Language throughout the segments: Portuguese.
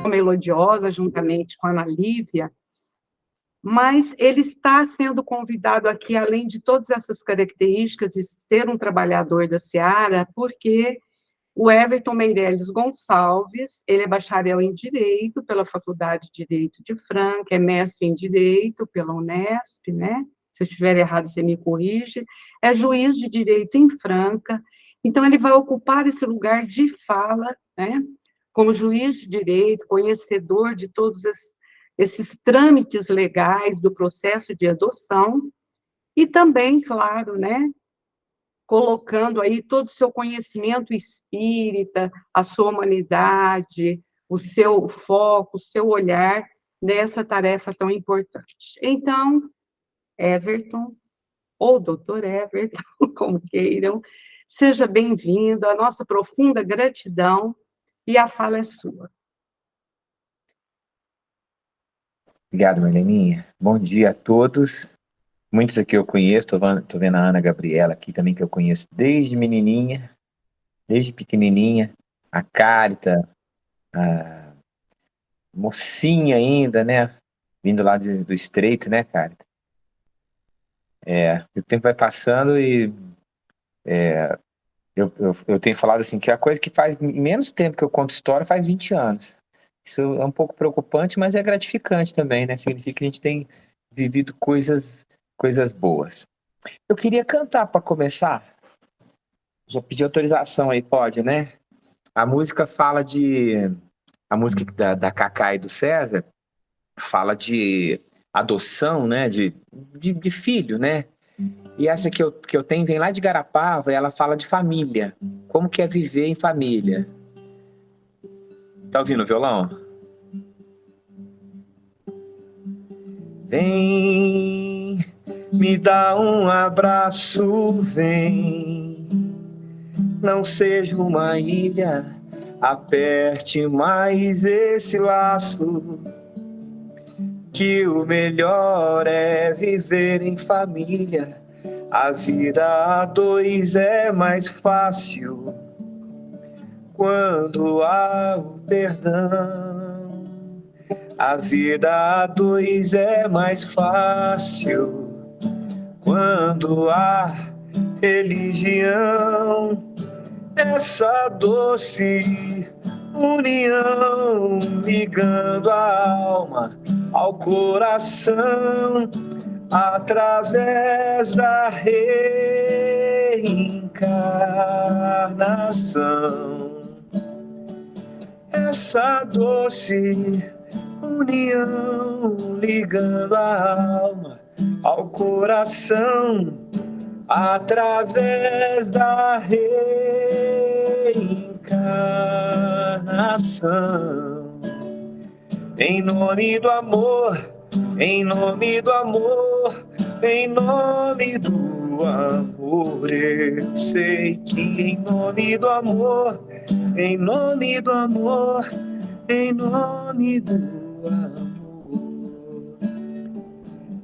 Melodiosa, juntamente com a Ana Lívia, mas ele está sendo convidado aqui, além de todas essas características de ser um trabalhador da seara, porque o Everton Meirelles Gonçalves, ele é bacharel em Direito pela Faculdade de Direito de Franca, é mestre em Direito pela Unesp, né? Se eu estiver errado, você me corrige, é juiz de Direito em Franca, então ele vai ocupar esse lugar de fala, né? Como juiz de direito, conhecedor de todos esses trâmites legais do processo de adoção, e também, claro, né, colocando aí todo o seu conhecimento espírita, a sua humanidade, o seu foco, o seu olhar nessa tarefa tão importante. Então, Everton, ou doutor Everton, como queiram, seja bem-vindo, a nossa profunda gratidão, e a fala é sua. Obrigado, Marleninha. Bom dia a todos. Muitos aqui eu conheço, tô vendo a Ana Gabriela aqui também, que eu conheço desde menininha, desde pequenininha. A Cárita, a mocinha ainda, né? Vindo lá do Estreito, né, Cárita? O tempo vai passando e eu tenho falado assim, que a coisa que faz menos tempo que eu conto história faz 20 anos. Isso é um pouco preocupante, mas é gratificante também, né? Significa que a gente tem vivido coisas boas. Eu queria cantar para começar. Já pedi autorização aí, pode, né? A música fala de... A música da Cacá e do César fala de adoção, né? De filho, né? E essa que eu tenho vem lá de Garapava e ela fala de família. Como que é viver em família? Tá ouvindo o violão? Vem, me dá um abraço, vem. Não seja uma ilha, aperte mais esse laço. Que o melhor é viver em família. A vida a dois é mais fácil quando há o perdão. A vida a dois é mais fácil quando há religião. Essa doce união ligando a alma ao coração através da reencarnação. Essa doce união ligando a alma ao coração através da reencarnação. Em nome do amor, em nome do amor, em nome do amor, eu sei que em nome do amor, em nome do amor, em nome do amor,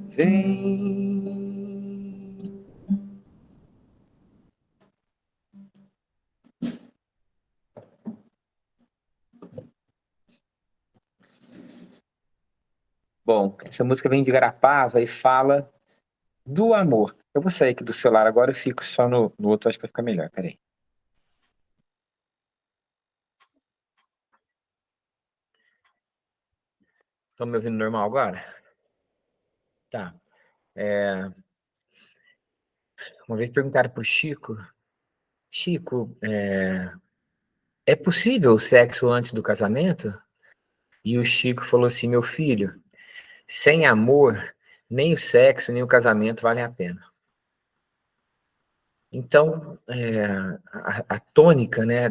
vem. Bom, essa música vem de Garapava e fala do amor. Eu vou sair aqui do celular agora, eu fico só no outro, acho que vai ficar melhor, peraí. Estão me ouvindo normal agora? Tá. Uma vez perguntaram pro Chico, Chico, é possível o sexo antes do casamento? E o Chico falou assim, meu filho, sem amor, nem o sexo, nem o casamento valem a pena. Então, a tônica, né,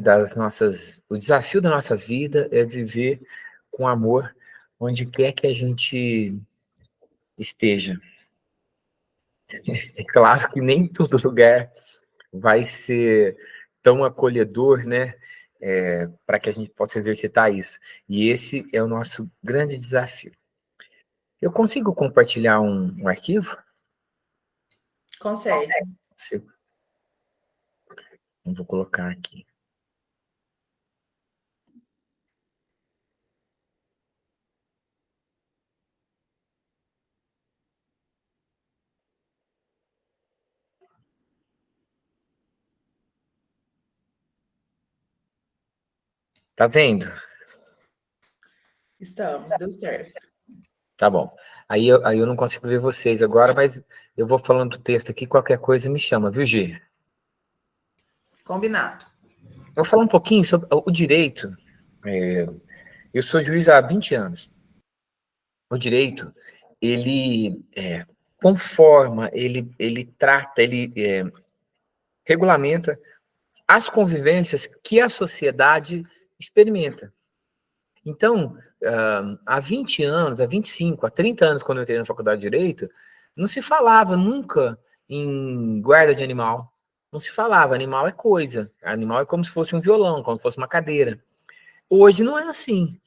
o desafio da nossa vida é viver com amor onde quer que a gente esteja. É claro que nem todo lugar vai ser tão acolhedor, né? Para que a gente possa exercitar isso. E esse é o nosso grande desafio. Eu consigo compartilhar um arquivo? Consegue. Consigo. Vou colocar aqui. Tá vendo? Estamos, deu certo. Tá bom. Aí eu não consigo ver vocês agora, mas eu vou falando do texto aqui, qualquer coisa me chama, viu, Gi? Combinado. Eu vou falar um pouquinho sobre o direito. Eu sou juiz há 20 anos. O direito, ele conforma, ele trata, ele regulamenta as convivências que a sociedade experimenta. Então, há 20 anos, há 25, há 30 anos, quando eu entrei na faculdade de Direito, não se falava nunca em guarda de animal. Não se falava, animal é coisa. Animal é como se fosse um violão, como se fosse uma cadeira. Hoje não é assim.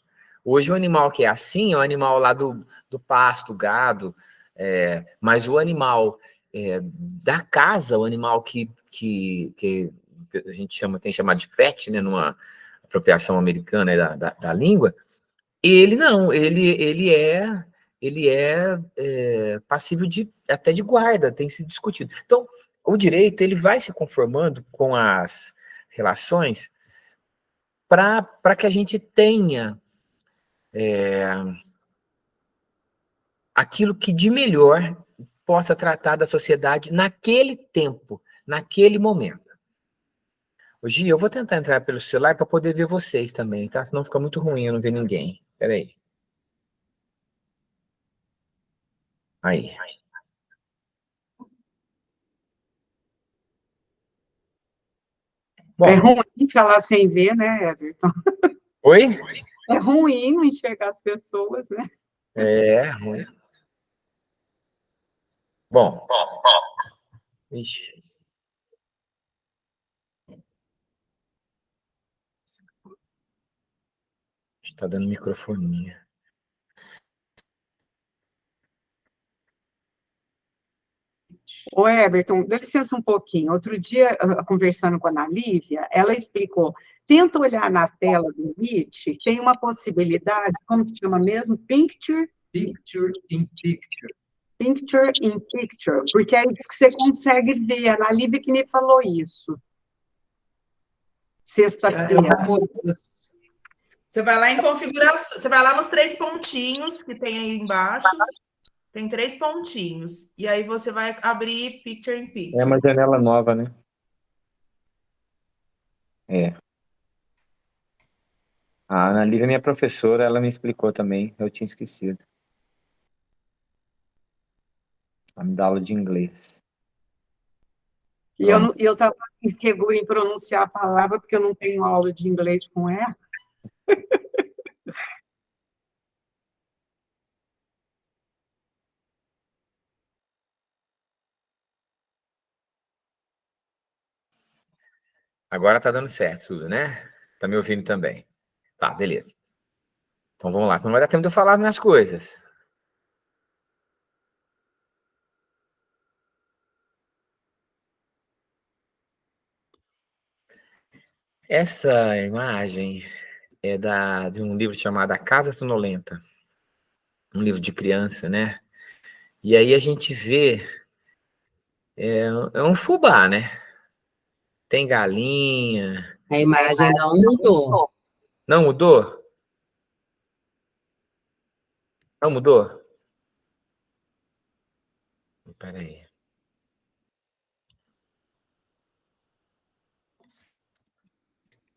Hoje o animal que é assim é o animal lá do pasto, gado, mas o animal da casa, o animal que a gente tem chamado de pet, né, numa apropriação americana da língua, ele não, ele é passível até de guarda, tem se discutido. Então, o direito ele vai se conformando com as relações para que a gente tenha aquilo que de melhor possa tratar da sociedade naquele tempo, naquele momento. Hoje eu vou tentar entrar pelo celular para poder ver vocês também, tá? Senão fica muito ruim eu não ver ninguém. Espera aí. Aí. Bom, é ruim falar sem ver, né, Everton? Oi? É ruim não enxergar as pessoas, né? É ruim. Bom. Ixi. Está dando microfonia. Ô, Everton, dá licença um pouquinho. Outro dia, conversando com a Ana Lívia, ela explicou, tenta olhar na tela do Meet, tem uma possibilidade, como que chama mesmo? Picture in Picture. Picture in Picture, porque é isso que você consegue ver. A Ana Lívia que me falou isso. Sexta-feira. Você vai lá em configuração, você vai lá nos 3 pontinhos que tem aí embaixo. Tem 3 pontinhos. E aí você vai abrir Picture in Picture. É uma janela nova, né? A Ana Lívia é minha professora, ela me explicou também, eu tinha esquecido. Ela me dá aula de inglês. E eu estava insegura em pronunciar a palavra, porque eu não tenho aula de inglês com ela. Agora tá dando certo tudo, né? Tá me ouvindo também. Tá, beleza. Então vamos lá, senão não vai dar tempo de eu falar minhas coisas. Essa imagem é de um livro chamado A Casa Sonolenta. Um livro de criança, né? E aí a gente vê, é um fubá, né? Tem galinha. A imagem não mudou. Não mudou? Não mudou? Peraí.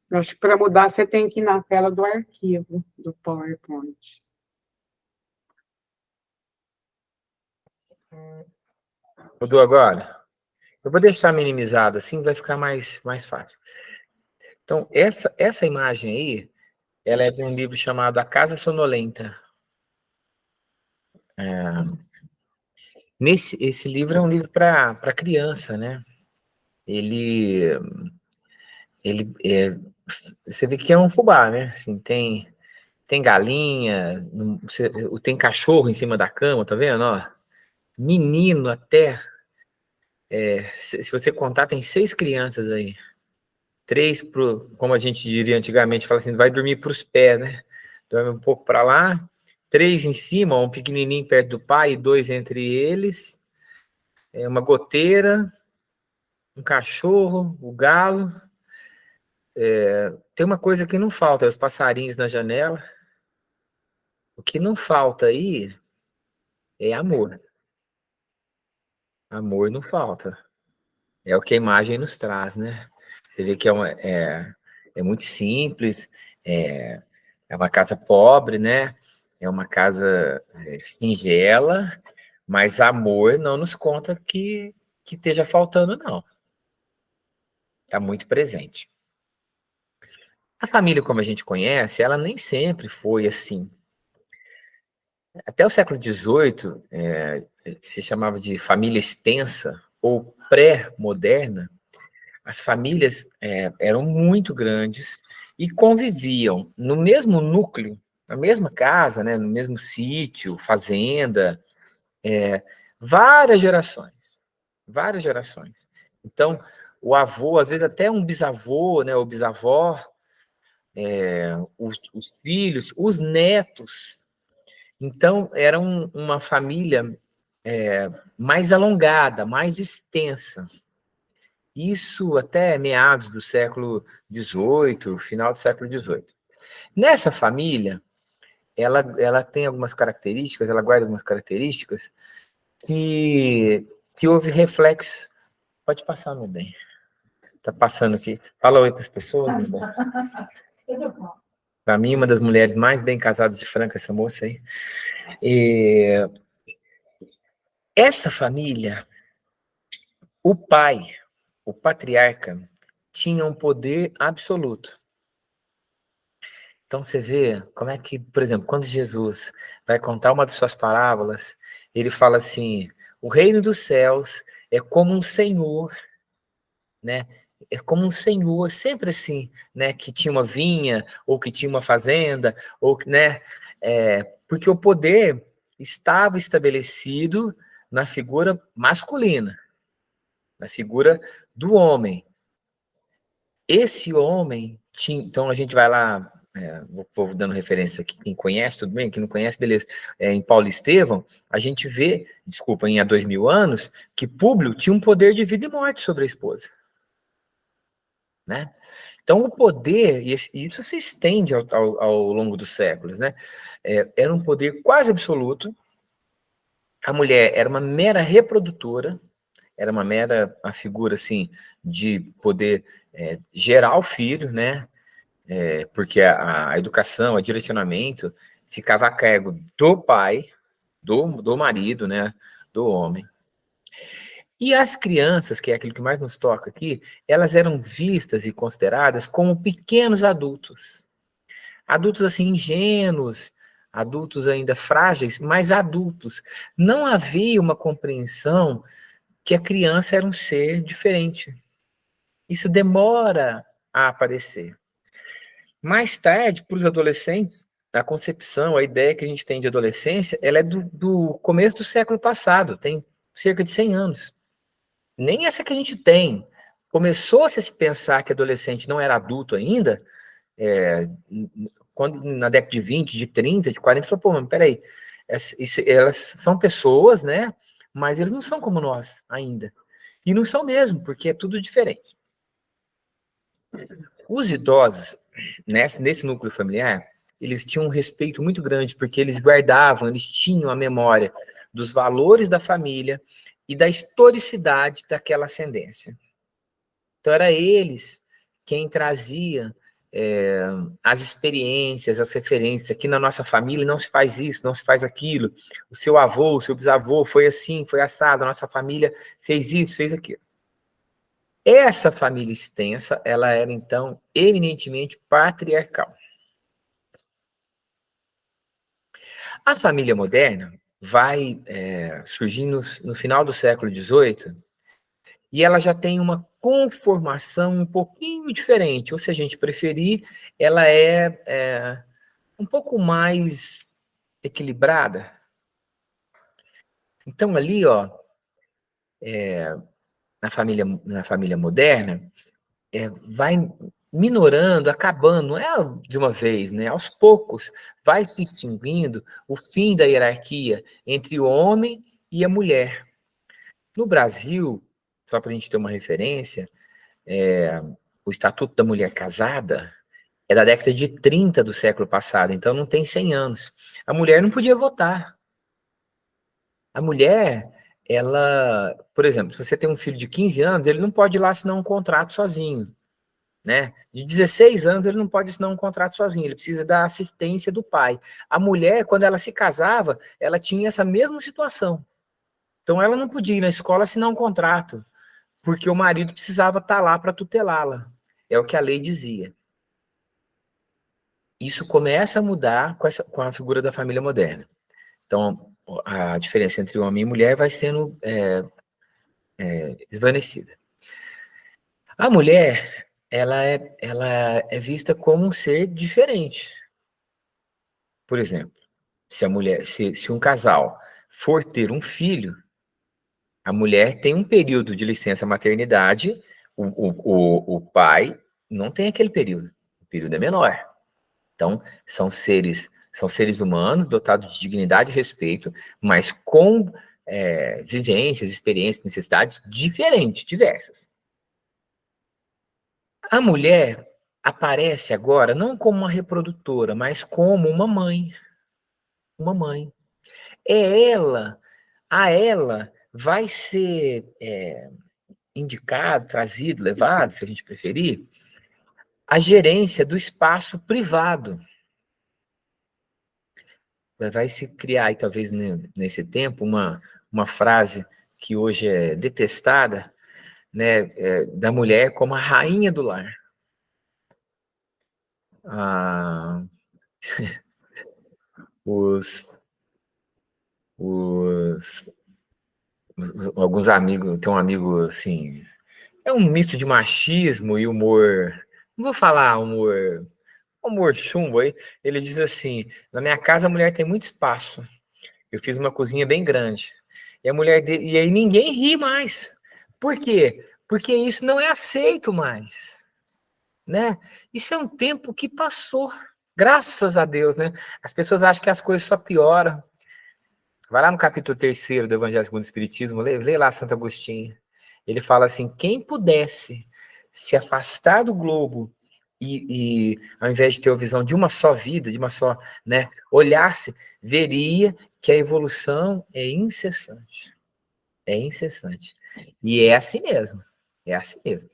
Eu acho que para mudar você tem que ir na tela do arquivo do PowerPoint. Mudou agora? Eu vou deixar minimizado assim, vai ficar mais fácil. Então, essa imagem aí, ela é de um livro chamado A Casa Sonolenta. Esse livro é um livro para criança, né? Você vê que é um fubá, né? Assim, tem galinha, tem cachorro em cima da cama, tá vendo? Ó, menino até. Se você contar, tem 6 crianças aí. 3 como a gente diria antigamente, fala assim, vai dormir para os pés, né? Dorme um pouco para lá. 3 em cima, um pequenininho perto do pai, e 2 entre eles. Uma goteira, um cachorro, o galo. Tem uma coisa que não falta, os passarinhos na janela. O que não falta aí é amor. Amor não falta. É o que a imagem nos traz, né? Você vê que é muito simples, é uma casa pobre, né? É uma casa singela, mas amor não nos conta que esteja faltando, não. Está muito presente. A família, como a gente conhece, ela nem sempre foi assim. Até o século XVIII, que se chamava de família extensa ou pré-moderna, as famílias eram muito grandes e conviviam no mesmo núcleo, na mesma casa, né, no mesmo sítio, fazenda, várias gerações, várias gerações. Então, o avô, às vezes até um bisavô, né, ou bisavó, os filhos, os netos. Então, era uma família mais alongada, mais extensa. Isso até meados do século XVIII, final do século XVIII. Nessa família, ela tem algumas características, ela guarda algumas características que houve reflexo. Pode passar, meu bem. Tá passando aqui. Fala oi para as pessoas, meu bem. Para mim, uma das mulheres mais bem casadas de Franca, essa moça aí. Essa família, o pai, o patriarca, tinha um poder absoluto. Então você vê como é que, por exemplo, quando Jesus vai contar uma de suas parábolas, ele fala assim: o reino dos céus é como um senhor, né? É como um senhor, sempre assim, né? Que tinha uma vinha, ou que tinha uma fazenda, ou né? Porque o poder estava estabelecido na figura masculina, na figura do homem. Esse homem tinha, então a gente vai lá, vou dando referência aqui, quem conhece, tudo bem, quem não conhece, beleza. Em Paulo Estevão, a gente vê, desculpa, há 2000 anos, que Públio tinha um poder de vida e morte sobre a esposa. Né? Então o poder, e isso se estende ao longo dos séculos, né? Era um poder quase absoluto. A mulher era uma mera reprodutora, era uma figura assim de poder gerar o filho, né? Porque a educação, o direcionamento ficava a cargo do pai, do marido, né? Do homem. E as crianças, que é aquilo que mais nos toca aqui, elas eram vistas e consideradas como pequenos adultos. Adultos assim ingênuos, adultos ainda frágeis, mas adultos. Não havia uma compreensão que a criança era um ser diferente. Isso demora a aparecer. Mais tarde, para os adolescentes, a concepção, a ideia que a gente tem de adolescência, ela é do começo do século passado, tem cerca de 100 anos. Nem essa que a gente tem. Começou-se a se pensar que adolescente não era adulto ainda, quando na década de 20, de 30, de 40, falou, pô, mas peraí, elas são pessoas, né? Mas eles não são como nós ainda. E não são mesmo, porque é tudo diferente. Os idosos, nesse núcleo familiar, eles tinham um respeito muito grande, porque eles guardavam, eles tinham a memória dos valores da família e da historicidade daquela ascendência. Então, era eles quem trazia as experiências, as referências. Aqui na nossa família não se faz isso, não se faz aquilo. O seu avô, o seu bisavô foi assim, foi assado, a nossa família fez isso, fez aquilo. Essa família extensa, ela era, então, eminentemente patriarcal. A família moderna, vai surgir no final do século XVIII, e ela já tem uma conformação um pouquinho diferente, ou se a gente preferir, ela é um pouco mais equilibrada. Então, ali, ó, na família moderna, vai minorando, acabando, não é de uma vez, né? Aos poucos, vai se extinguindo o fim da hierarquia entre o homem e a mulher. No Brasil, só para a gente ter uma referência, o Estatuto da Mulher Casada é da década de 30 do século passado, então não tem 100 anos. A mulher não podia votar. A mulher, ela, por exemplo, se você tem um filho de 15 anos, ele não pode ir lá assinar um contrato sozinho, né? De 16 anos, ele não pode assinar um contrato sozinho, ele precisa da assistência do pai. A mulher, quando ela se casava, ela tinha essa mesma situação. Então, ela não podia ir na escola assinar um contrato, porque o marido precisava estar lá para tutelá-la. É o que a lei dizia. Isso começa a mudar com a figura da família moderna. Então, a diferença entre homem e mulher vai sendo esvanecida. A mulher, ela é vista como um ser diferente. Por exemplo, se um casal for ter um filho, a mulher tem um período de licença maternidade, o pai não tem aquele período, o período é menor. Então, são seres humanos dotados de dignidade e respeito, mas com vivências, experiências, necessidades diferentes, diversas. A mulher aparece agora não como uma reprodutora, mas como uma mãe. Uma mãe. A ela vai ser indicado, trazido, levado, se a gente preferir, a gerência do espaço privado. Vai se criar, aí, talvez nesse tempo, uma frase que hoje é detestada, né, da mulher como a rainha do lar. Ah, os, os, alguns amigos, tem um amigo assim, é um misto de machismo e humor, não vou falar humor chumbo aí, ele diz assim, na minha casa a mulher tem muito espaço, eu fiz uma cozinha bem grande, e aí ninguém ri mais. Por quê? Porque isso não é aceito mais, né? Isso é um tempo que passou, graças a Deus, né? As pessoas acham que as coisas só pioram. Vai lá no capítulo 3º do Evangelho segundo o Espiritismo, lê lá Santo Agostinho. Ele fala assim, quem pudesse se afastar do globo e ao invés de ter a visão de uma só vida, de uma só, né, olhasse, veria que a evolução é incessante. É incessante. E é assim mesmo. É assim mesmo.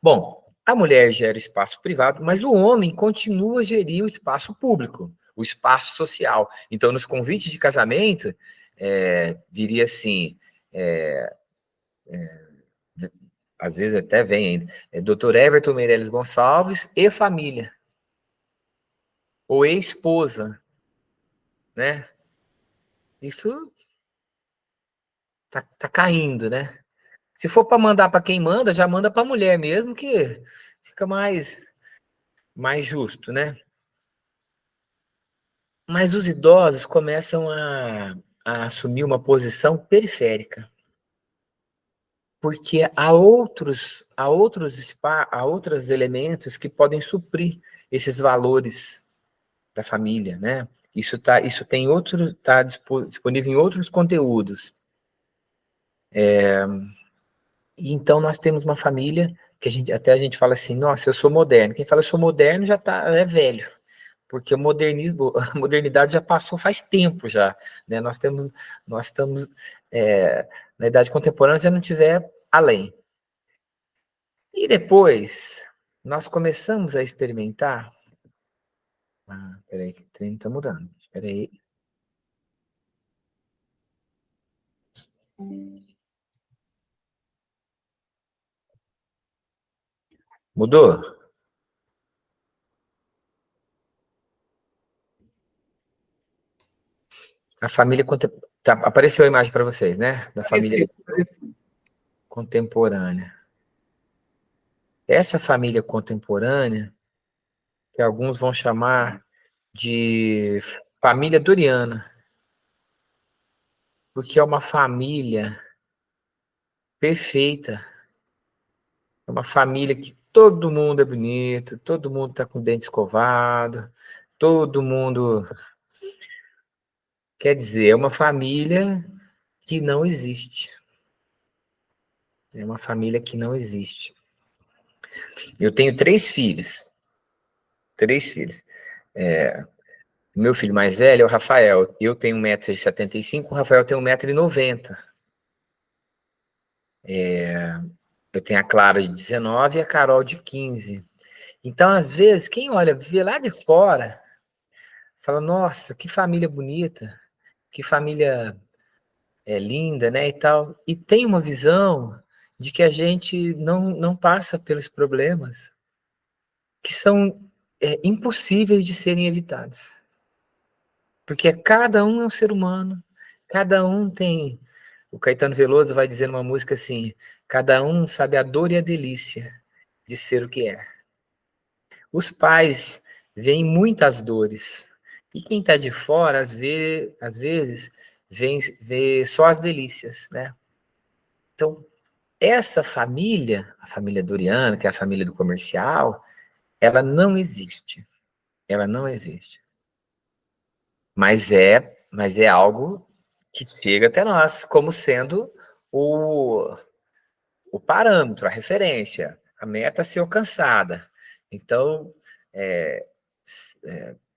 Bom, a mulher gera espaço privado, mas o homem continua a gerir o espaço público, o espaço social. Então, nos convites de casamento, diria assim, às vezes até vem ainda, Dr. Everton Meirelles Gonçalves e família, ou esposa, né? Isso tá caindo, né? Se for para mandar para quem manda, já manda para a mulher mesmo, que fica mais justo, né? Mas os idosos começam a assumir uma posição periférica, porque há outros elementos que podem suprir esses valores da família, né? Isso está disponível em outros conteúdos. E então nós temos uma família que a gente fala assim, nossa, eu sou moderno. Quem fala eu sou moderno já é velho, porque o modernismo, a modernidade já passou faz tempo já, né? Nós estamos na idade contemporânea, se não tiver além. E depois nós começamos a experimentar. Peraí, que o trem está mudando. Espera aí. Mudou? A família Tá, apareceu a imagem para vocês, né? Da família Parece. contemporânea. Essa família contemporânea, que alguns vão chamar de família Doriana, porque é uma família perfeita, é uma família que todo mundo é bonito, todo mundo está com o dente escovado, todo mundo... Quer dizer, é uma família que não existe. É uma família que não existe. Eu tenho 3 filhos. 3 filhos. Meu filho mais velho é o Rafael. Eu tenho 1,75 m, o Rafael tem 1,90 m. Eu tenho a Clara de 19 e a Carol de 15. Então, às vezes, quem olha, vê lá de fora, fala, nossa, que família bonita, que família linda, né, e tal. E tem uma visão de que a gente não passa pelos problemas que são impossíveis de serem evitados. Porque cada um é um ser humano, cada um tem... O Caetano Veloso vai dizer numa música assim, cada um sabe a dor e a delícia de ser o que é. Os pais veem muitas dores, e quem está de fora, às vezes, vê só as delícias, né? Então, essa família, a família Doriana, que é a família do comercial, ela não existe. Ela não existe. Mas é algo que chega até nós, como sendo o parâmetro, a referência, a meta a ser alcançada. Então,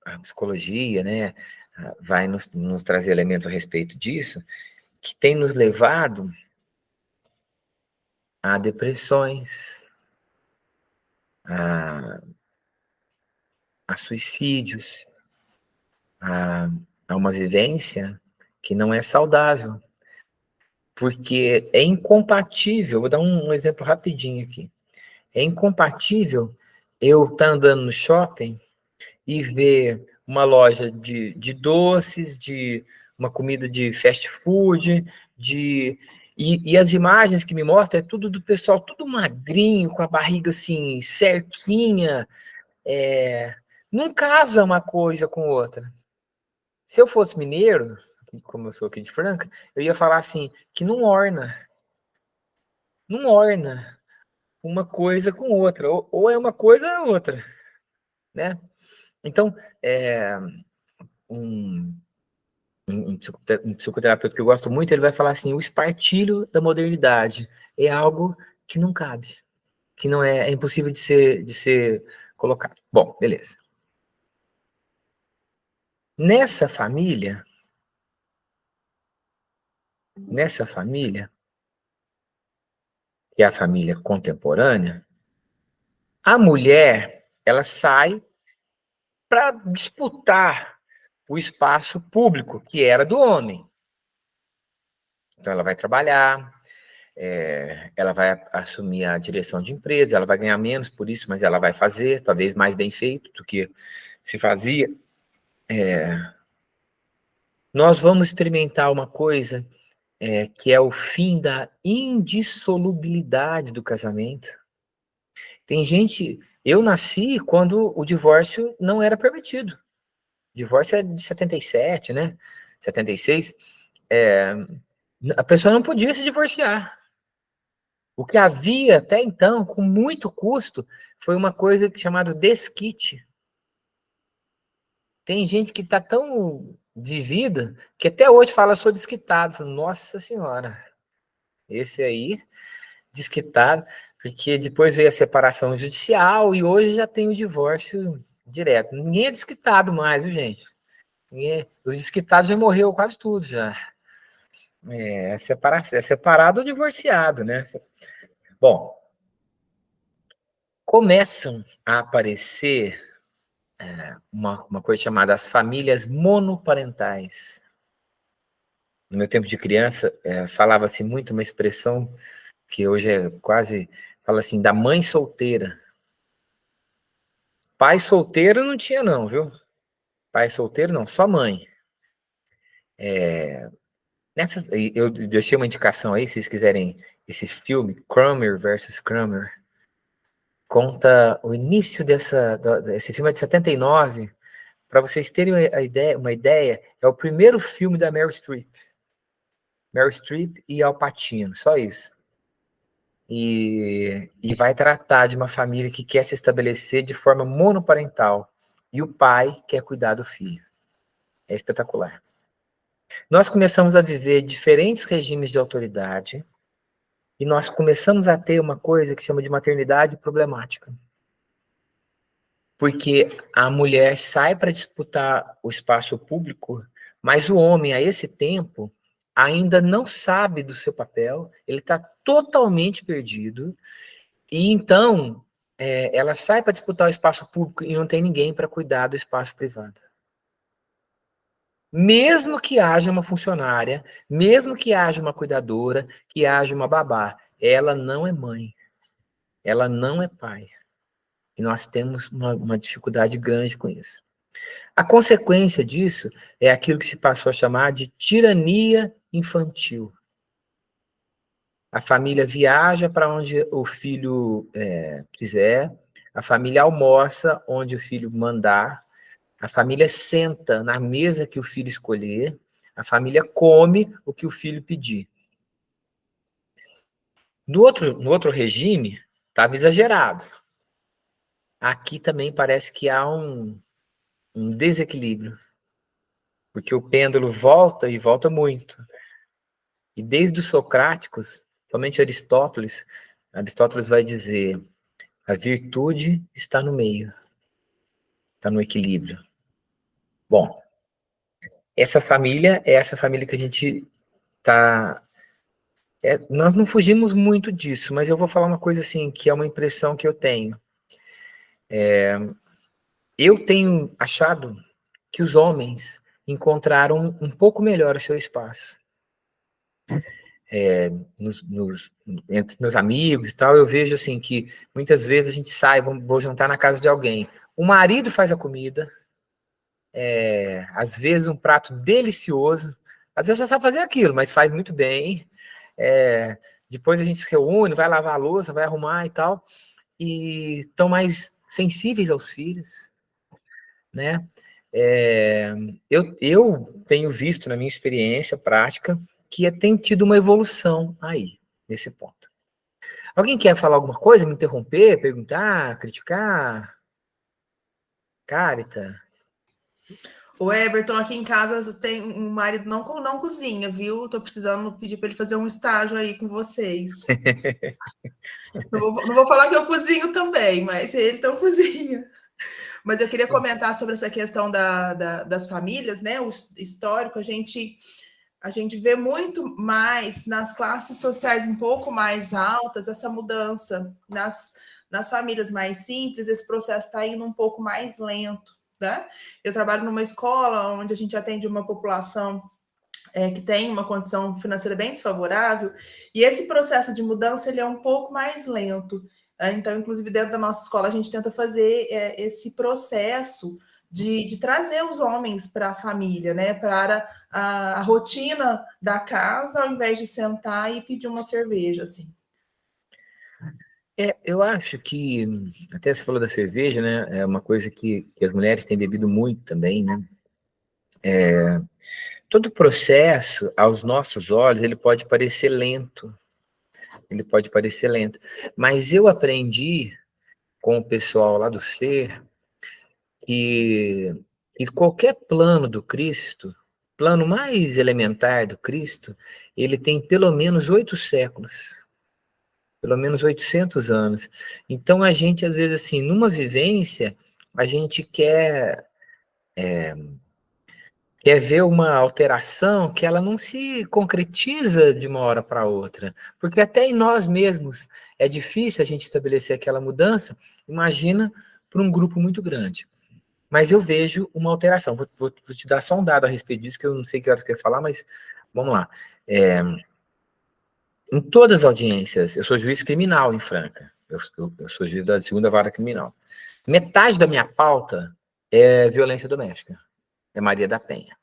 a psicologia, né, vai nos trazer elementos a respeito disso, que tem nos levado a depressões, a suicídios, a uma vivência que não é saudável, porque é incompatível, vou dar um exemplo rapidinho aqui, é incompatível eu estar andando no shopping e ver uma loja de doces, de uma comida de fast food, e as imagens que me mostram é tudo do pessoal, tudo magrinho, com a barriga assim, certinha, não casa uma coisa com outra. Se eu fosse mineiro, como eu sou aqui de Franca, eu ia falar assim, que não orna uma coisa com outra, ou é uma coisa ou outra, né? Então, um psicoterapeuta que eu gosto muito, ele vai falar assim, o espartilho da modernidade é algo que não cabe, que não é impossível de ser colocado. Bom, beleza. Nessa família, que é a família contemporânea, a mulher, ela sai para disputar o espaço público, que era do homem. Então, ela vai trabalhar, ela vai assumir a direção de empresa, ela vai ganhar menos por isso, mas ela vai fazer, talvez mais bem feito do que se fazia. Nós vamos experimentar uma coisa que é o fim da indissolubilidade do casamento. Tem gente... Eu nasci quando o divórcio não era permitido. O divórcio é de 77, né? 76. A pessoa não podia se divorciar. O que havia até então, com muito custo, foi uma coisa chamada desquite. Tem gente que está tão vivida que até hoje fala, sou desquitado. Nossa Senhora, esse aí, desquitado, porque depois veio a separação judicial e hoje já tem o divórcio direto. Ninguém é desquitado mais, viu, gente? Os desquitados já morreu quase tudo já. É separado ou divorciado, né? Bom, começam a aparecer uma coisa chamada as famílias monoparentais. No meu tempo de criança, falava-se muito uma expressão que hoje é quase, fala assim, da mãe solteira. Pai solteiro não tinha não, viu? Pai solteiro não, só mãe. Eu deixei uma indicação aí, se vocês quiserem, esse filme, Kramer versus Kramer, conta o início esse filme é de 79, para vocês terem uma ideia, é o primeiro filme da Meryl Streep. Meryl Streep e Al Pacino, só isso. E vai tratar de uma família que quer se estabelecer de forma monoparental, e o pai quer cuidar do filho. É espetacular. Nós começamos a viver diferentes regimes de autoridade, e nós começamos a ter uma coisa que chama de maternidade problemática. Porque a mulher sai para disputar o espaço público, mas o homem, a esse tempo, ainda não sabe do seu papel, ele está totalmente perdido, e então ela sai para disputar o espaço público e não tem ninguém para cuidar do espaço privado. Mesmo que haja uma funcionária, mesmo que haja uma cuidadora, que haja uma babá, ela não é mãe, ela não é pai. E nós temos uma dificuldade grande com isso. A consequência disso é aquilo que se passou a chamar de tirania infantil. A família viaja para onde o filho quiser, a família almoça onde o filho mandar, a família senta na mesa que o filho escolher, a família come o que o filho pedir. No outro regime, estava exagerado. Aqui também parece que há um desequilíbrio, porque o pêndulo volta e volta muito. E desde os socráticos, somente Aristóteles vai dizer: a virtude está no meio, está no equilíbrio. Bom, essa família é essa família que a gente está... nós não fugimos muito disso, mas eu vou falar uma coisa assim, que é uma impressão que eu tenho. Eu tenho achado que os homens encontraram um pouco melhor o seu espaço. Entre meus amigos e tal, eu vejo assim que muitas vezes a gente sai, vou jantar na casa de alguém, o marido faz a comida, às vezes um prato delicioso, às vezes já sabe fazer aquilo, mas faz muito bem, depois a gente se reúne, vai lavar a louça, vai arrumar e tal, e estão mais sensíveis aos filhos, né? Eu tenho visto na minha experiência prática que tem tido uma evolução aí, nesse ponto. Alguém quer falar alguma coisa, me interromper, perguntar, criticar? Carita? O Everton, aqui em casa tem um marido não cozinha, viu? Tô precisando pedir para ele fazer um estágio aí com vocês. não vou falar que eu cozinho também, mas ele não cozinha. Mas eu queria comentar sobre essa questão das famílias, né? O histórico, a gente vê muito mais nas classes sociais um pouco mais altas essa mudança. Nas famílias mais simples, esse processo está indo um pouco mais lento, né? Eu trabalho numa escola onde a gente atende uma população que tem uma condição financeira bem desfavorável, e esse processo de mudança ele é um pouco mais lento. Então, inclusive, dentro da nossa escola, a gente tenta fazer esse processo de trazer os homens para a família, né? Para a rotina da casa, ao invés de sentar e pedir uma cerveja, assim. Eu acho que, até você falou da cerveja, né? É uma coisa que as mulheres têm bebido muito também, né? Todo processo, aos nossos olhos, ele pode parecer lento. Mas eu aprendi com o pessoal lá do Ser que qualquer plano do Cristo, plano mais elementar do Cristo, ele tem pelo menos 8 séculos. Pelo menos 800 anos. Então, a gente, às vezes, assim, numa vivência, a gente quer ver uma alteração que ela não se concretiza de uma hora para outra. Porque até em nós mesmos é difícil a gente estabelecer aquela mudança, imagina para um grupo muito grande. Mas eu vejo uma alteração. Vou te dar só um dado a respeito disso, que eu não sei que hora você quer falar, mas vamos lá. Em todas as audiências, eu sou juiz criminal em Franca. Eu sou juiz da 2ª Vara Criminal. Metade da minha pauta é violência doméstica. É Maria da Penha.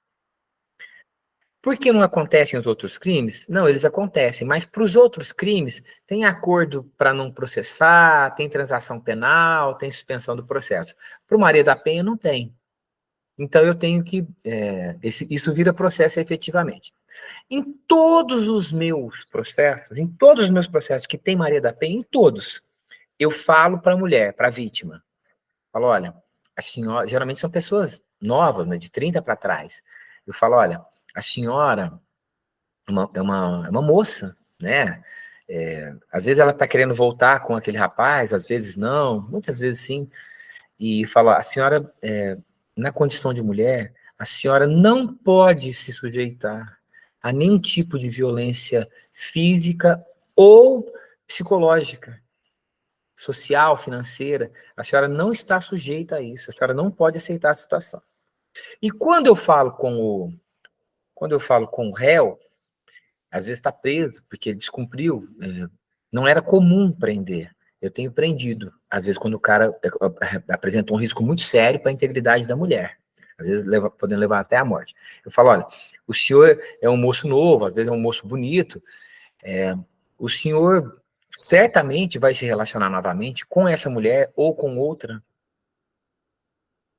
Por que não acontecem os outros crimes? Não, eles acontecem, mas para os outros crimes, tem acordo para não processar, tem transação penal, tem suspensão do processo. Para o Maria da Penha, não tem. Então, eu tenho que... isso vira processo efetivamente. Em todos os meus processos que tem Maria da Penha, em todos, eu falo para a mulher, para a vítima. Falo, olha, a senhora... Geralmente são pessoas novas, né, de 30 para trás. Eu falo, olha, a senhora é uma moça, né? Às vezes ela está querendo voltar com aquele rapaz, às vezes não, muitas vezes sim. E fala, a senhora, na condição de mulher, a senhora não pode se sujeitar a nenhum tipo de violência física ou psicológica, social, financeira. A senhora não está sujeita a isso, a senhora não pode aceitar a situação. E quando eu falo com o réu, às vezes está preso, porque ele descumpriu. Não era comum prender. Eu tenho prendido. Às vezes, quando o cara apresenta um risco muito sério para a integridade da mulher. Às vezes, podendo levar até a morte. Eu falo, olha, o senhor é um moço novo, às vezes é um moço bonito. O senhor certamente vai se relacionar novamente com essa mulher ou com outra.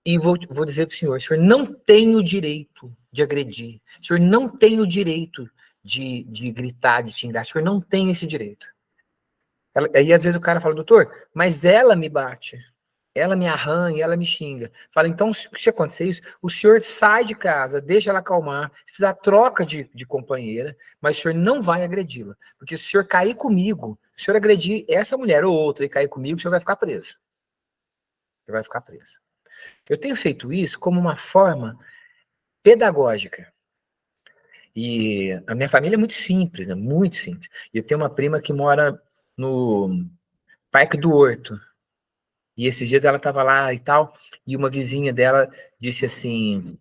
E vou dizer para o senhor não tem o direito de agredir. O senhor não tem o direito de gritar, de xingar. O senhor não tem esse direito. Aí, às vezes, o cara fala, doutor, mas ela me bate, ela me arranha, ela me xinga. Fala, então, se acontecer isso, o senhor sai de casa, deixa ela acalmar, se precisar, troca de companheira, mas o senhor não vai agredi-la. Porque se o senhor cair comigo, se o senhor agredir essa mulher ou outra e cair comigo, o senhor vai ficar preso. O senhor vai ficar preso. Eu tenho feito isso como uma forma pedagógica. E a minha família é muito simples, né? Muito simples. E eu tenho uma prima que mora no Parque do Horto. E esses dias ela estava lá e tal, e uma vizinha dela disse assim,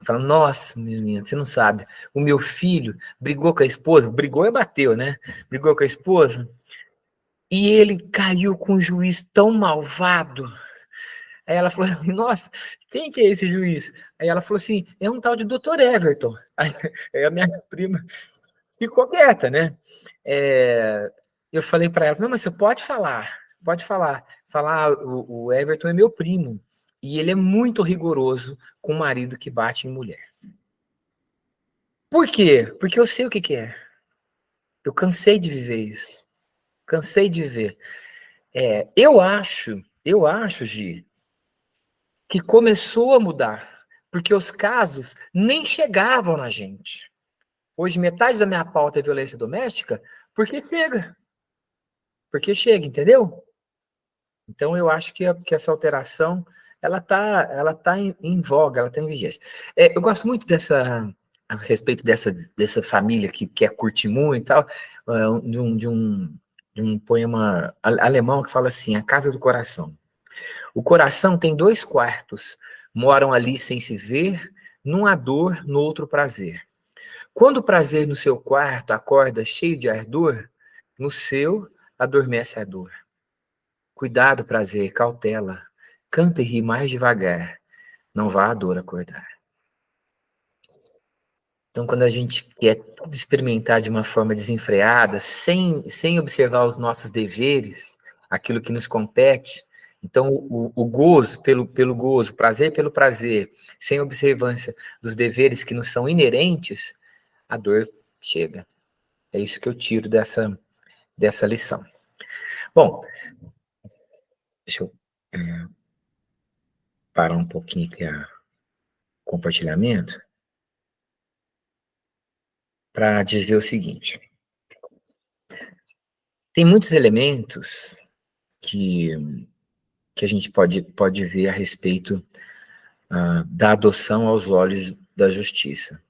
falando, nossa, menina, você não sabe, o meu filho brigou com a esposa, brigou e bateu, né? Brigou com a esposa, e ele caiu com um juiz tão malvado. Aí ela falou assim, nossa, quem que é esse juiz? Aí ela falou assim, é um tal de Dr. Everton. Aí a minha prima ficou quieta, né? Eu falei para ela, não, mas você pode falar, o Everton é meu primo, e ele é muito rigoroso com o marido que bate em mulher. Por quê? Porque eu sei o que é. Eu cansei de viver isso. Cansei de viver. Eu acho, Gi, que começou a mudar, porque os casos nem chegavam na gente. Hoje, metade da minha pauta é violência doméstica, porque chega. Porque chega, entendeu? Então, eu acho que essa alteração, ela tá em voga, ela está em vigência. Eu gosto muito a respeito dessa família que quer curtir muito e tal, de um poema alemão que fala assim, A Casa do Coração. O coração tem 2 quartos, moram ali sem se ver, num há dor, no outro prazer. Quando o prazer no seu quarto acorda cheio de ardor, no seu adormece a dor. Cuidado, prazer, cautela. Canta e ri mais devagar. Não vá a dor acordar. Então, quando a gente quer tudo experimentar de uma forma desenfreada, sem observar os nossos deveres, aquilo que nos compete, então o gozo pelo gozo, o prazer pelo prazer, sem observância dos deveres que nos são inerentes, a dor chega. É isso que eu tiro dessa lição. Bom, deixa eu parar um pouquinho aqui o compartilhamento para dizer o seguinte. Tem muitos elementos que a gente pode ver a respeito da adoção aos olhos da justiça.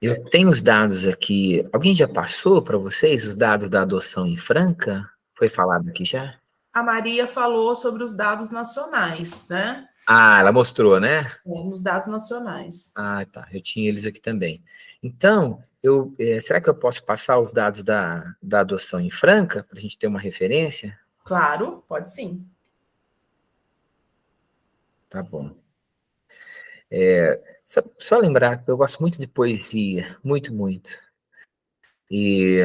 Eu tenho os dados aqui. Alguém já passou para vocês os dados da adoção em Franca? Foi falado aqui já? A Maria falou sobre os dados nacionais, né? Ah, ela mostrou, né? Nos dados nacionais. Ah, tá. Eu tinha eles aqui também. Então, será que eu posso passar os dados da adoção em Franca, para a gente ter uma referência? Claro, pode sim. Tá bom. Só lembrar que eu gosto muito de poesia, muito, muito. E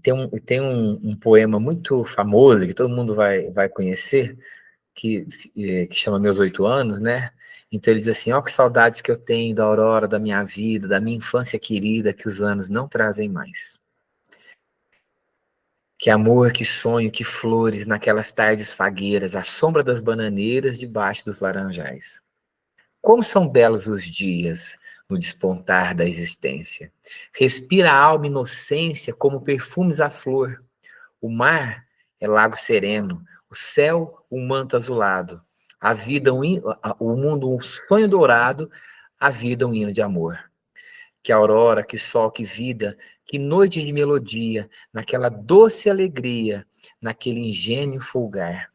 tem um poema muito famoso, que todo mundo vai conhecer, que chama Meus 8 anos, né? Então ele diz assim: ó, que saudades que eu tenho da aurora da minha vida, da minha infância querida, que os anos não trazem mais. Que amor, que sonho, que flores naquelas tardes fagueiras, à sombra das bananeiras, debaixo dos laranjais. Como são belos os dias no despontar da existência. Respira a alma inocência como perfumes à flor. O mar é lago sereno, o céu um manto azulado, a vida o mundo um sonho dourado, a vida um hino de amor. Que aurora, que sol, que vida, que noite de melodia, naquela doce alegria, naquele ingênuo folgar.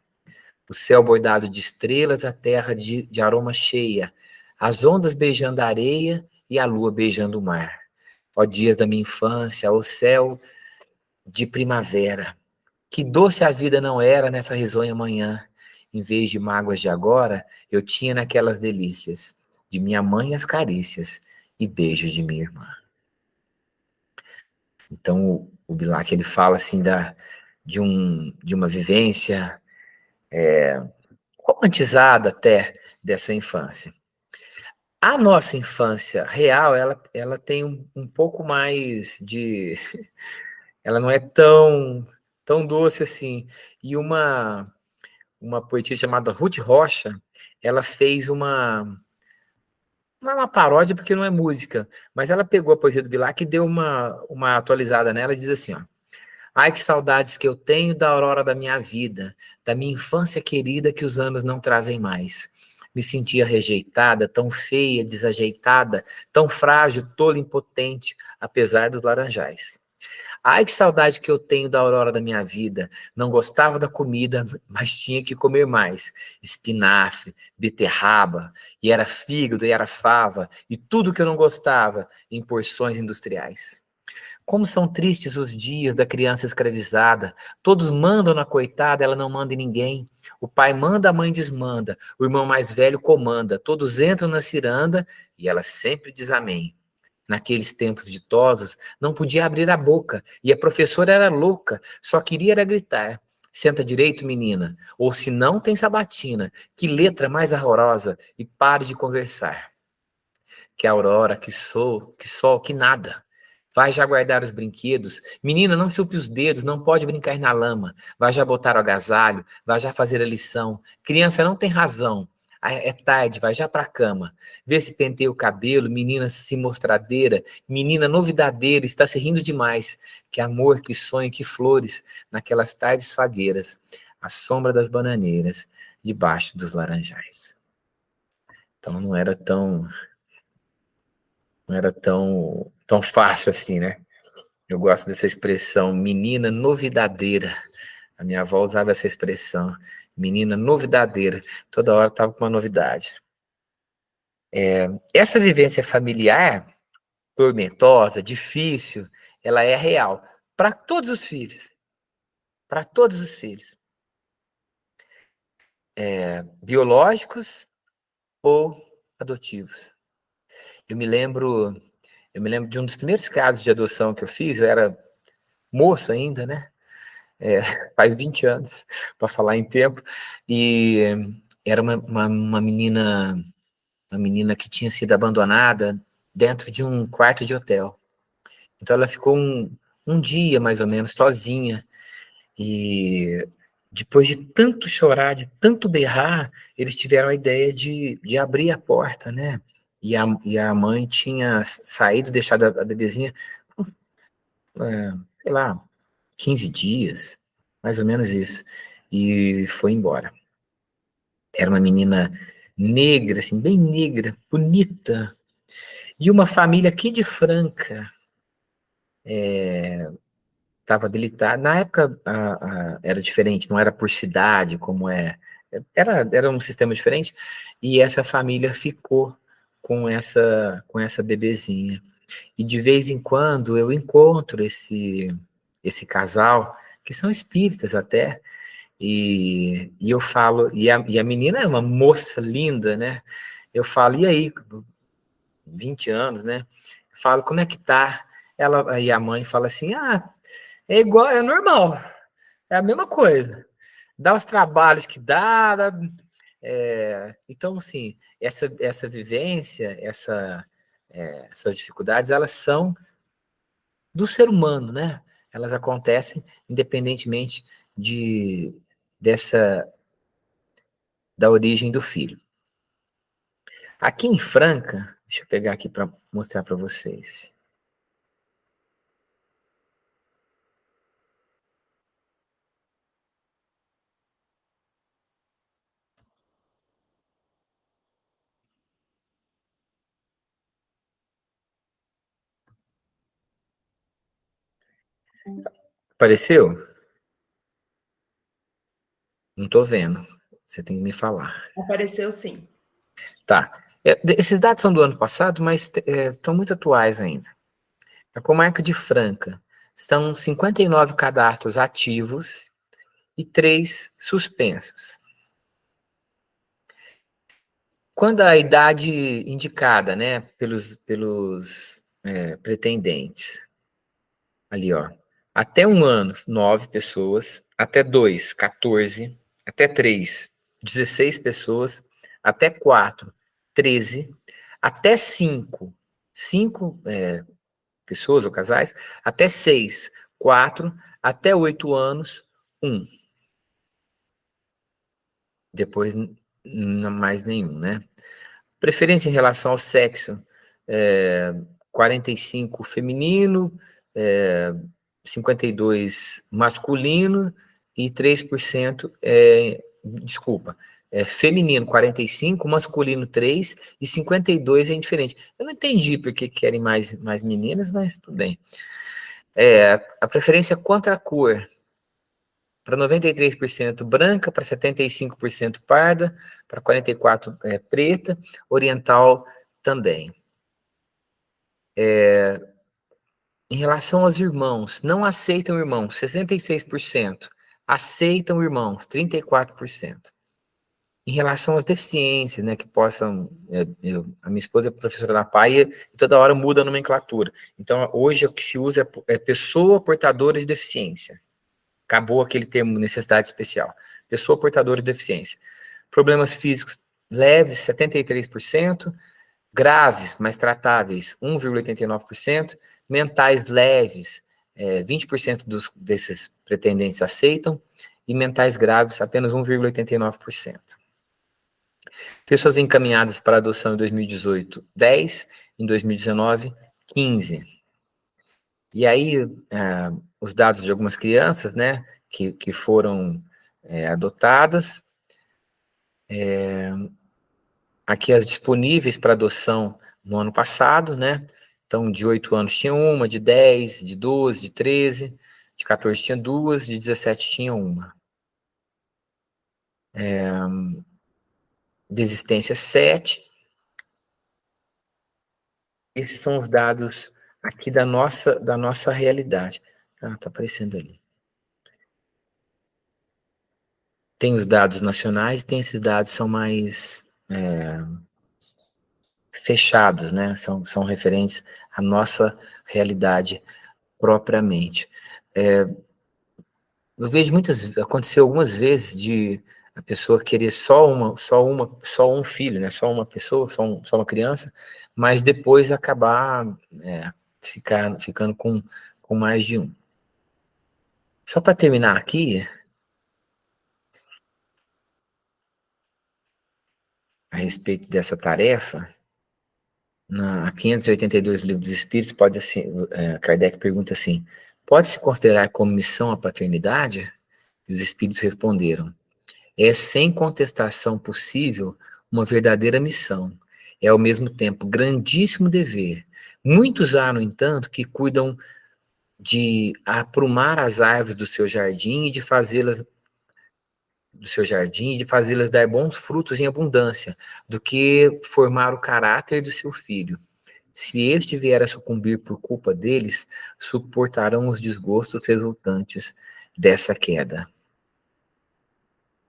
O céu bordado de estrelas, a terra de aroma cheia, as ondas beijando a areia e a lua beijando o mar. Ó dias da minha infância, ó céu de primavera, que doce a vida não era nessa risonha manhã. Em vez de mágoas de agora, eu tinha naquelas delícias, de minha mãe as carícias e beijos de minha irmã. Então, o Bilac, ele fala assim de uma vivência romantizada até dessa infância. A nossa infância real, ela tem um pouco mais de... Ela não é tão doce assim. E uma poetisa chamada Ruth Rocha, ela fez não é uma paródia porque não é música, mas ela pegou a poesia do Bilac e deu uma atualizada nela e diz assim, ó: ai, que saudades que eu tenho da aurora da minha vida, da minha infância querida que os anos não trazem mais. Me sentia rejeitada, tão feia, desajeitada, tão frágil, tola, impotente, apesar dos laranjais. Ai, que saudade que eu tenho da aurora da minha vida. Não gostava da comida, mas tinha que comer mais. Espinafre, beterraba, e era fígado, e era fava, e tudo que eu não gostava, em porções industriais. Como são tristes os dias da criança escravizada. Todos mandam na coitada, ela não manda em ninguém. O pai manda, a mãe desmanda. O irmão mais velho comanda. Todos entram na ciranda e ela sempre diz amém. Naqueles tempos ditosos, não podia abrir a boca, e a professora era louca, só queria era gritar: senta direito, menina, ou se não tem sabatina, que letra mais horrorosa, e pare de conversar. Que aurora, que sol, que nada. Vai já guardar os brinquedos. Menina, não chupe os dedos, não pode brincar na lama. Vai já botar o agasalho, vai já fazer a lição. Criança não tem razão. É tarde, vai já pra cama. Vê se penteia o cabelo, menina se mostradeira, menina novidadeira, está se rindo demais. Que amor, que sonho, que flores, naquelas tardes fagueiras, à sombra das bananeiras, debaixo dos laranjais. Então não era tão fácil assim, né? Eu gosto dessa expressão, menina novidadeira. A minha avó usava essa expressão, menina novidadeira. Toda hora estava com uma novidade. Essa vivência familiar, tormentosa, difícil, ela é real para todos os filhos. Para todos os filhos. Biológicos ou adotivos. Eu me lembro de um dos primeiros casos de adoção que eu fiz, eu era moço ainda, né? Faz 20 anos, para falar em tempo, e era uma menina que tinha sido abandonada dentro de um quarto de hotel. Então ela ficou um dia, mais ou menos, sozinha, e depois de tanto chorar, de tanto berrar, eles tiveram a ideia de abrir a porta, né? E a mãe tinha saído, deixado a bebezinha, sei lá, 15 dias, mais ou menos isso, e foi embora. Era uma menina negra, assim, bem negra, bonita, e uma família aqui de Franca estava habilitada. Na época era diferente, não era por cidade, como era um sistema diferente, e essa família ficou com essa bebezinha. E de vez em quando eu encontro esse casal, que são espíritas até, e eu falo, e a menina é uma moça linda, né? Eu falo, e aí, 20 anos, né? Eu falo, como é que tá? Aí a mãe fala assim, é igual, é normal, é a mesma coisa. Dá os trabalhos que dá. Então, assim, essa vivência, essas dificuldades, elas são do ser humano, né? Elas acontecem independentemente da origem do filho. Aqui em Franca, deixa eu pegar aqui para mostrar para vocês. Apareceu? Não estou vendo. Você tem que me falar. Apareceu sim. Tá. Esses dados são do ano passado, mas estão muito atuais ainda. A comarca de Franca são 59 cadastros ativos e 3 suspensos. Quando a idade indicada, né, pelos pretendentes, ali, ó, até 1 ano, 9 pessoas, até 2, 14, até 3, 16 pessoas, até 4, 13, até 5 pessoas ou casais, até 6, 4, até 8 anos, 1. Depois, mais nenhum, né? Preferência em relação ao sexo, 45 feminino, 52 masculino e 3% feminino 45, masculino 3 e 52 é indiferente. Eu não entendi por que querem mais meninas, mas tudo bem. A preferência contra a cor, para 93% branca, para 75% parda, para 44% preta, oriental também. Em relação aos irmãos, não aceitam irmãos, 66%. Aceitam irmãos, 34%. Em relação às deficiências, né, que possam... a minha esposa é professora da PAI e toda hora muda a nomenclatura. Então, hoje, o que se usa é pessoa portadora de deficiência. Acabou aquele termo necessidade especial. Pessoa portadora de deficiência. Problemas físicos leves, 73%. Graves, mas tratáveis, 1,89%. Mentais leves, 20% desses pretendentes aceitam. E mentais graves, apenas 1,89%. Pessoas encaminhadas para adoção em 2018, 10. Em 2019, 15. E aí, os dados de algumas crianças, né, que foram adotadas. Aqui as disponíveis para adoção no ano passado, né? Então, de 8 anos tinha uma, de 10, de 12, de 13, de 14 tinha 2, de 17 tinha uma. Desistência 7. Esses são os dados aqui da nossa realidade. Tá aparecendo ali. Tem os dados nacionais, tem esses dados que são mais fechados, né? São referentes à nossa realidade propriamente. Eu vejo aconteceu algumas vezes de a pessoa querer só um filho, né? Só uma pessoa, só uma criança, mas depois acabar ficando com mais de um. Só para terminar aqui, a respeito dessa tarefa, na 582 do Livro dos Espíritos, Kardec pergunta assim, pode-se considerar como missão a paternidade? E os Espíritos responderam, é sem contestação possível uma verdadeira missão. É ao mesmo tempo grandíssimo dever. Muitos há, no entanto, que cuidam de aprumar as árvores do seu jardim e de fazê-las dar bons frutos em abundância, do que formar o caráter do seu filho. Se este vier a sucumbir por culpa deles, suportarão os desgostos resultantes dessa queda.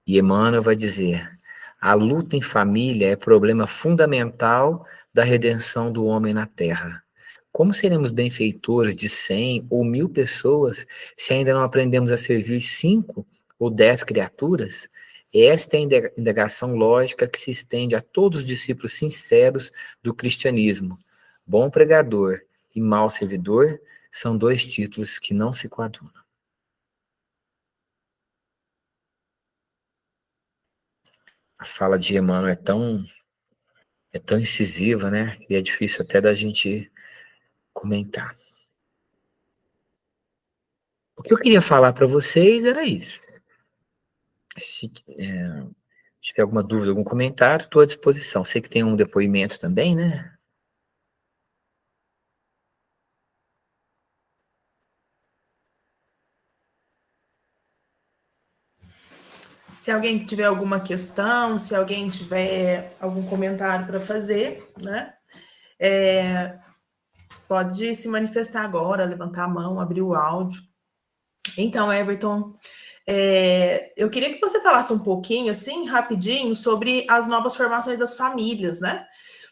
E Emmanuel vai dizer, a luta em família é problema fundamental da redenção do homem na terra. Como seremos benfeitores de 100 ou 1000 pessoas se ainda não aprendemos a servir 5 ou 10 criaturas? Esta é a indagação lógica que se estende a todos os discípulos sinceros do cristianismo. Bom pregador e mau servidor são 2 títulos que não se coadunam. A fala de Emmanuel é tão incisiva, né? E é difícil até da gente comentar. O que eu queria falar para vocês era isso. Se tiver alguma dúvida, algum comentário, estou à disposição. Sei que tem um depoimento também, né? Se alguém tiver alguma questão, se alguém tiver algum comentário para fazer, né? Pode se manifestar agora, levantar a mão, abrir o áudio. Então, Everton, eu queria que você falasse um pouquinho, assim, rapidinho, sobre as novas formações das famílias, né?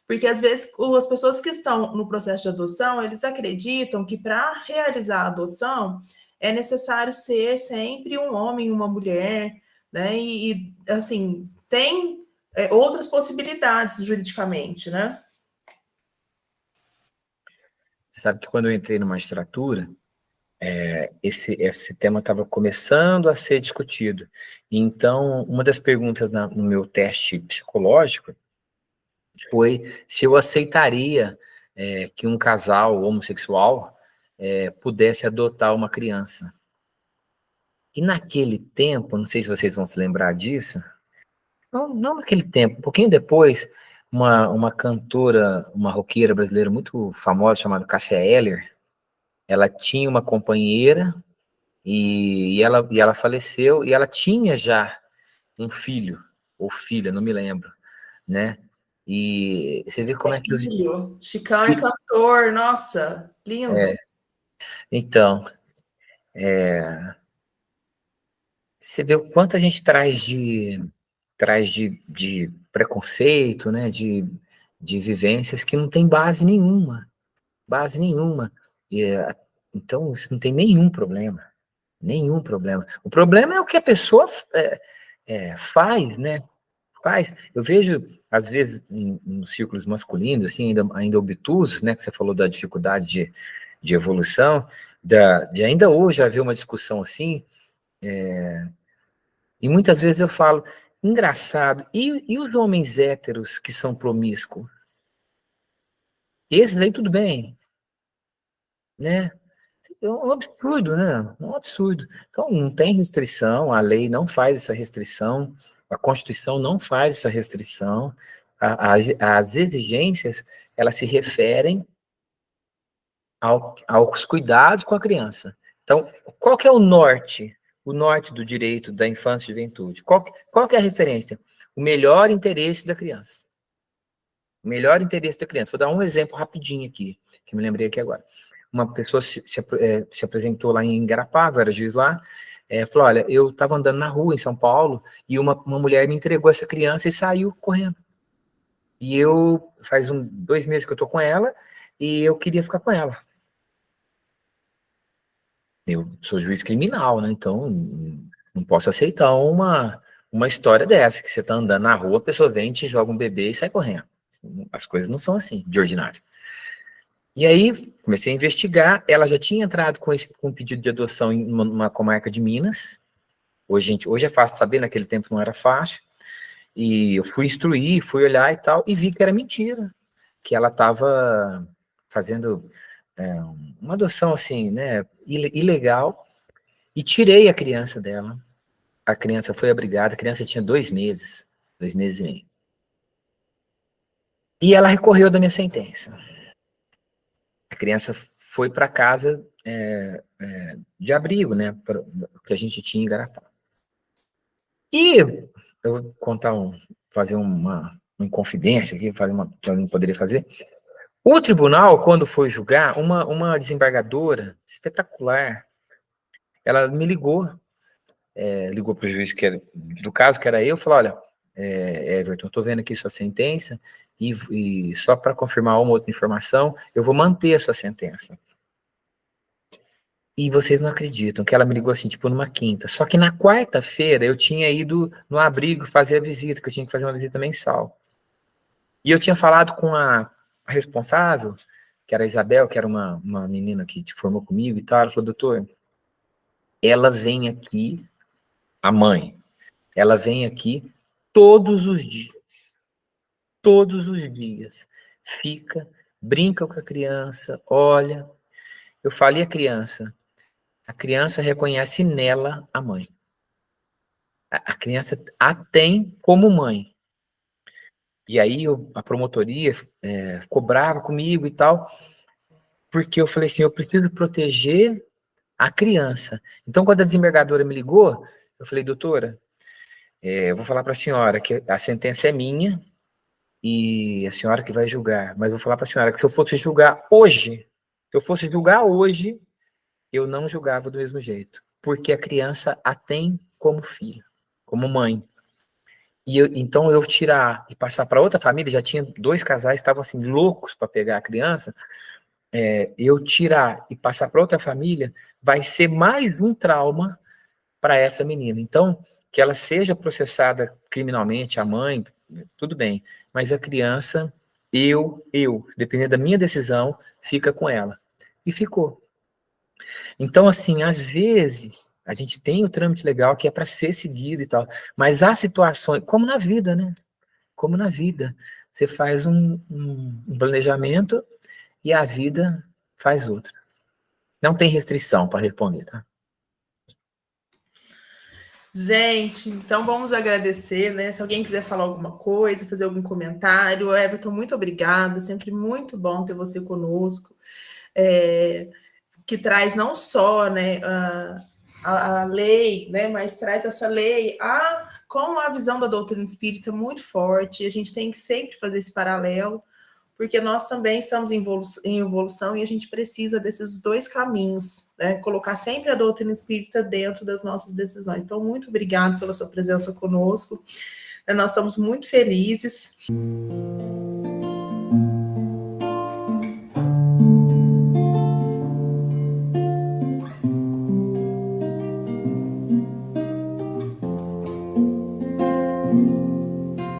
Porque, às vezes, as pessoas que estão no processo de adoção, eles acreditam que para realizar a adoção é necessário ser sempre um homem e uma mulher, né? E assim, tem outras possibilidades juridicamente, né? Sabe que quando eu entrei na magistratura, esse tema estava começando a ser discutido. Então, uma das perguntas no meu teste psicológico foi se eu aceitaria que um casal homossexual pudesse adotar uma criança. E naquele tempo, não sei se vocês vão se lembrar disso, não naquele tempo, um pouquinho depois, uma cantora, uma roqueira brasileira muito famosa, chamada Cássia Eller, ela tinha uma companheira e ela faleceu, e ela tinha já um filho, ou filha, não me lembro, né? E você vê como é que... Chicão é cantor, nossa, lindo. Então, você vê o quanto a gente traz de preconceito, né? De vivências que não tem base nenhuma. Base nenhuma. Então, isso não tem nenhum problema. Nenhum problema. O problema é o que a pessoa faz, né? Faz. Eu vejo, às vezes, nos círculos masculinos, assim, ainda obtusos, né? Que você falou da dificuldade de evolução, de ainda hoje haver uma discussão assim, e muitas vezes eu falo, engraçado, e os homens héteros que são promíscuos? Esses aí tudo bem, né? É um absurdo, né? É um absurdo. Então, não tem restrição, a lei não faz essa restrição, a Constituição não faz essa restrição, as exigências, elas se referem aos cuidados com a criança. Então, qual que é o norte do direito da infância e juventude? Qual que é a referência? O melhor interesse da criança. O melhor interesse da criança. Vou dar um exemplo rapidinho aqui, que me lembrei aqui agora. Uma pessoa se apresentou lá em Igarapava, era juiz lá, falou, olha, eu estava andando na rua em São Paulo e uma mulher me entregou essa criança e saiu correndo. E faz 2 meses que eu estou com ela e eu queria ficar com ela. Eu sou juiz criminal, né? Então não posso aceitar uma história dessa, que você está andando na rua, a pessoa vem, te joga um bebê e sai correndo. As coisas não são assim, de ordinário. E aí, comecei a investigar, ela já tinha entrado com um pedido de adoção em uma comarca de Minas. Hoje é fácil saber, naquele tempo não era fácil. E eu fui instruir, fui olhar e tal, e vi que era mentira, que ela estava fazendo uma adoção assim, né, ilegal, e tirei a criança dela. A criança foi abrigada, a criança tinha 2 meses, 2 meses e meio. E ela recorreu da minha sentença. A criança foi para casa de abrigo, né, que a gente tinha em Igarapá. E eu vou fazer uma inconfidência aqui, que eu não poderia fazer. O tribunal, quando foi julgar, uma desembargadora espetacular, ela me ligou para o juiz do caso, que era eu, falou, olha, Everton, eu estou vendo aqui sua sentença, e só para confirmar uma outra informação, eu vou manter a sua sentença. E vocês não acreditam que ela me ligou assim, tipo, numa quinta. Só que na quarta-feira eu tinha ido no abrigo fazer a visita, que eu tinha que fazer uma visita mensal. E eu tinha falado com a responsável, que era a Isabel, que era uma menina que te formou comigo e tal. Ela falou, doutor, ela vem aqui, a mãe, ela vem aqui todos os dias. Todos os dias. Fica, brinca com a criança, olha. Eu falei a criança reconhece nela a mãe. A criança a tem como mãe. E aí a promotoria ficou brava comigo e tal, porque eu falei assim, eu preciso proteger a criança. Então, quando a desembargadora me ligou, eu falei, doutora, eu vou falar para a senhora que a sentença é minha e a senhora que vai julgar, mas eu vou falar para a senhora que se eu fosse julgar hoje, eu não julgava do mesmo jeito, porque a criança a tem como filha, como mãe. E então eu tirar e passar para outra família, já tinha 2 casais que estavam assim loucos para pegar a criança, eu tirar e passar para outra família vai ser mais um trauma para essa menina. Então, que ela seja processada criminalmente, a mãe, tudo bem, mas a criança, dependendo da minha decisão, fica com ela. E ficou. Então, assim, às vezes, a gente tem o trâmite legal que é para ser seguido e tal, mas há situações, como na vida, né? Como na vida. Você faz um planejamento e a vida faz outro. Não tem restrição para responder, tá? Gente, então vamos agradecer, né? Se alguém quiser falar alguma coisa, fazer algum comentário, Everton, muito obrigada, sempre muito bom ter você conosco, que traz não só, né, a lei, né, mas traz essa lei com a visão da doutrina espírita muito forte. A gente tem que sempre fazer esse paralelo, porque nós também estamos em evolução e a gente precisa desses 2 caminhos, né? Colocar sempre a doutrina espírita dentro das nossas decisões. Então, muito obrigado pela sua presença conosco. Nós estamos muito felizes.